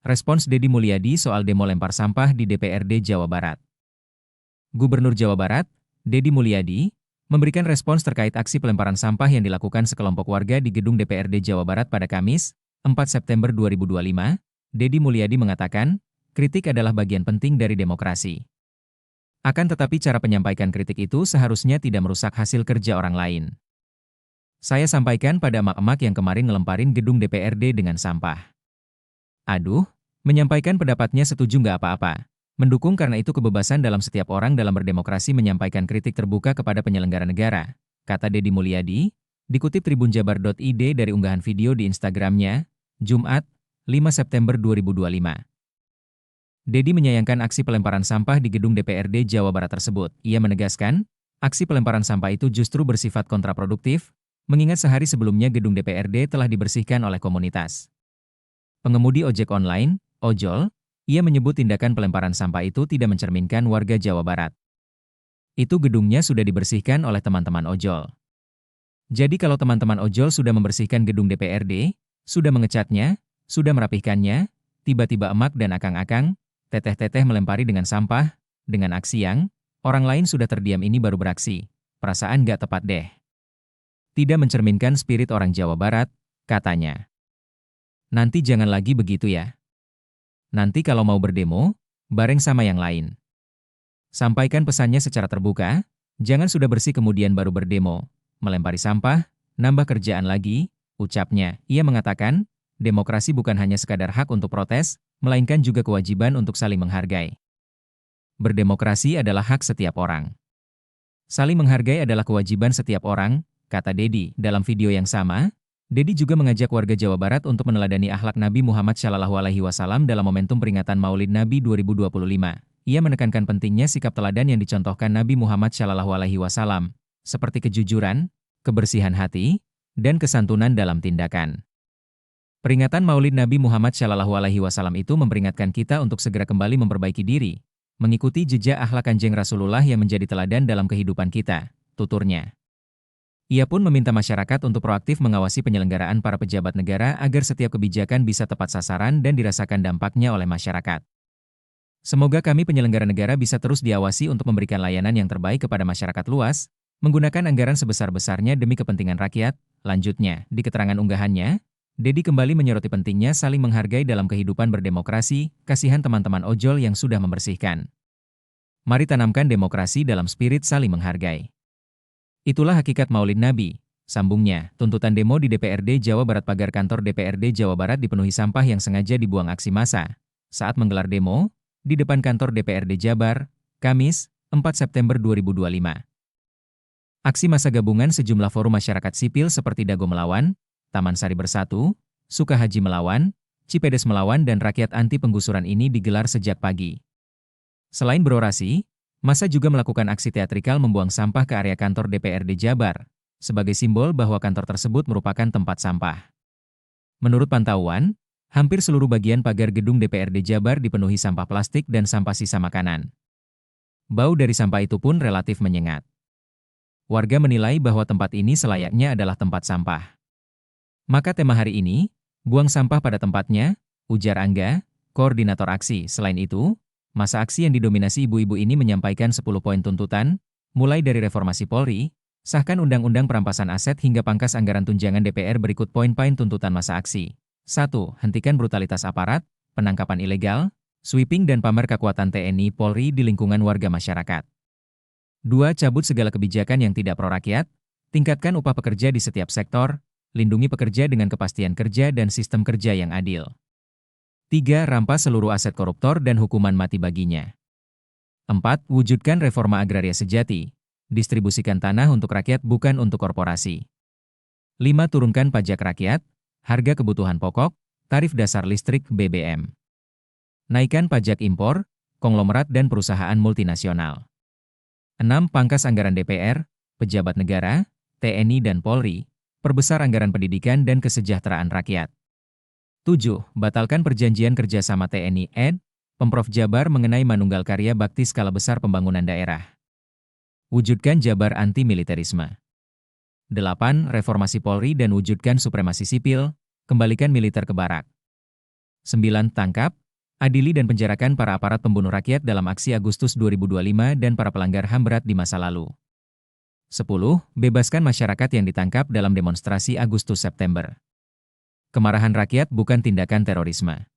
Respons Deddy Mulyadi soal demo lempar sampah di DPRD Jawa Barat. Gubernur Jawa Barat, Deddy Mulyadi, memberikan respons terkait aksi pelemparan sampah yang dilakukan sekelompok warga di gedung DPRD Jawa Barat pada Kamis, 4 September 2025. Deddy Mulyadi mengatakan, kritik adalah bagian penting dari demokrasi. Akan tetapi cara penyampaikan kritik itu seharusnya tidak merusak hasil kerja orang lain. Saya sampaikan pada emak-emak yang kemarin ngelemparin gedung DPRD dengan sampah. Aduh, menyampaikan pendapatnya setuju nggak apa-apa. Mendukung karena itu kebebasan dalam setiap orang dalam berdemokrasi menyampaikan kritik terbuka kepada penyelenggara negara, kata Deddy Mulyadi, dikutip tribunjabar.id dari unggahan video di Instagramnya, Jumat, 5 September 2025. Deddy menyayangkan aksi pelemparan sampah di gedung DPRD Jawa Barat tersebut. Ia menegaskan, aksi pelemparan sampah itu justru bersifat kontraproduktif, mengingat sehari sebelumnya gedung DPRD telah dibersihkan oleh komunitas. Pengemudi ojek online, ojol, ia menyebut tindakan pelemparan sampah itu tidak mencerminkan warga Jawa Barat. Itu gedungnya sudah dibersihkan oleh teman-teman ojol. Jadi kalau teman-teman ojol sudah membersihkan gedung DPRD, sudah mengecatnya, sudah merapihkannya, tiba-tiba emak dan akang-akang, teteh-teteh melempari dengan sampah, dengan aksi yang, orang lain sudah terdiam ini baru beraksi. Perasaan gak tepat deh. Tidak mencerminkan spirit orang Jawa Barat, katanya. Nanti jangan lagi begitu ya. Nanti kalau mau berdemo, bareng sama yang lain. Sampaikan pesannya secara terbuka, jangan sudah bersih kemudian baru berdemo, melempari sampah, nambah kerjaan lagi, ucapnya. Ia mengatakan, demokrasi bukan hanya sekadar hak untuk protes, melainkan juga kewajiban untuk saling menghargai. Berdemokrasi adalah hak setiap orang. Saling menghargai adalah kewajiban setiap orang, kata Deddy. Dalam video yang sama, Deddy juga mengajak warga Jawa Barat untuk meneladani akhlak Nabi Muhammad SAW dalam momentum peringatan Maulid Nabi 2025. Ia menekankan pentingnya sikap teladan yang dicontohkan Nabi Muhammad SAW, seperti kejujuran, kebersihan hati, dan kesantunan dalam tindakan. Peringatan Maulid Nabi Muhammad SAW itu memperingatkan kita untuk segera kembali memperbaiki diri, mengikuti jejak akhlak Kanjeng Rasulullah yang menjadi teladan dalam kehidupan kita, tuturnya. Ia pun meminta masyarakat untuk proaktif mengawasi penyelenggaraan para pejabat negara agar setiap kebijakan bisa tepat sasaran dan dirasakan dampaknya oleh masyarakat. Semoga kami penyelenggara negara bisa terus diawasi untuk memberikan layanan yang terbaik kepada masyarakat luas, menggunakan anggaran sebesar-besarnya demi kepentingan rakyat, lanjutnya. Di keterangan unggahannya, Deddy kembali menyoroti pentingnya saling menghargai dalam kehidupan berdemokrasi, kasihan teman-teman ojol yang sudah membersihkan. Mari tanamkan demokrasi dalam spirit saling menghargai. Itulah hakikat Maulid Nabi, sambungnya. Tuntutan demo di DPRD Jawa Barat. Pagar kantor DPRD Jawa Barat dipenuhi sampah yang sengaja dibuang aksi massa saat menggelar demo di depan kantor DPRD Jabar, Kamis, 4 September 2025. Aksi massa gabungan sejumlah forum masyarakat sipil seperti Dago Melawan, Taman Sari Bersatu, Sukahaji Melawan, Cipedes Melawan dan Rakyat Anti Penggusuran ini digelar sejak pagi. Selain berorasi, massa juga melakukan aksi teatrikal membuang sampah ke area kantor DPRD Jabar, sebagai simbol bahwa kantor tersebut merupakan tempat sampah. Menurut pantauan, hampir seluruh bagian pagar gedung DPRD Jabar dipenuhi sampah plastik dan sampah sisa makanan. Bau dari sampah itu pun relatif menyengat. Warga menilai bahwa tempat ini selayaknya adalah tempat sampah. Maka tema hari ini, buang sampah pada tempatnya, ujar Angga, koordinator aksi. Selain itu, masa aksi yang didominasi ibu-ibu ini menyampaikan 10 poin tuntutan, mulai dari reformasi Polri, sahkan undang-undang perampasan aset hingga pangkas anggaran tunjangan DPR. Berikut poin-poin tuntutan masa aksi. 1. Hentikan brutalitas aparat, penangkapan ilegal, sweeping dan pamer kekuatan TNI Polri di lingkungan warga masyarakat. 2. Cabut segala kebijakan yang tidak pro-rakyat, tingkatkan upah pekerja di setiap sektor, lindungi pekerja dengan kepastian kerja dan sistem kerja yang adil. 3. Rampas seluruh aset koruptor dan hukuman mati baginya. 4. Wujudkan reforma agraria sejati. Distribusikan tanah untuk rakyat bukan untuk korporasi. 5. Turunkan pajak rakyat, harga kebutuhan pokok, tarif dasar listrik BBM. Naikkan pajak impor, konglomerat dan perusahaan multinasional. 6. Pangkas anggaran DPR, pejabat negara, TNI dan Polri, perbesar anggaran pendidikan dan kesejahteraan rakyat. 7. Batalkan perjanjian kerjasama TNI ed. Pemprov Jabar mengenai manunggal karya bakti skala besar pembangunan daerah. Wujudkan Jabar anti-militerisme. 8. Reformasi Polri dan wujudkan supremasi sipil, kembalikan militer ke barak. 9. Tangkap, adili dan penjarakan para aparat pembunuh rakyat dalam aksi Agustus 2025 dan para pelanggar HAM berat di masa lalu. 10. Bebaskan masyarakat yang ditangkap dalam demonstrasi Agustus-September. Kemarahan rakyat bukan tindakan terorisme.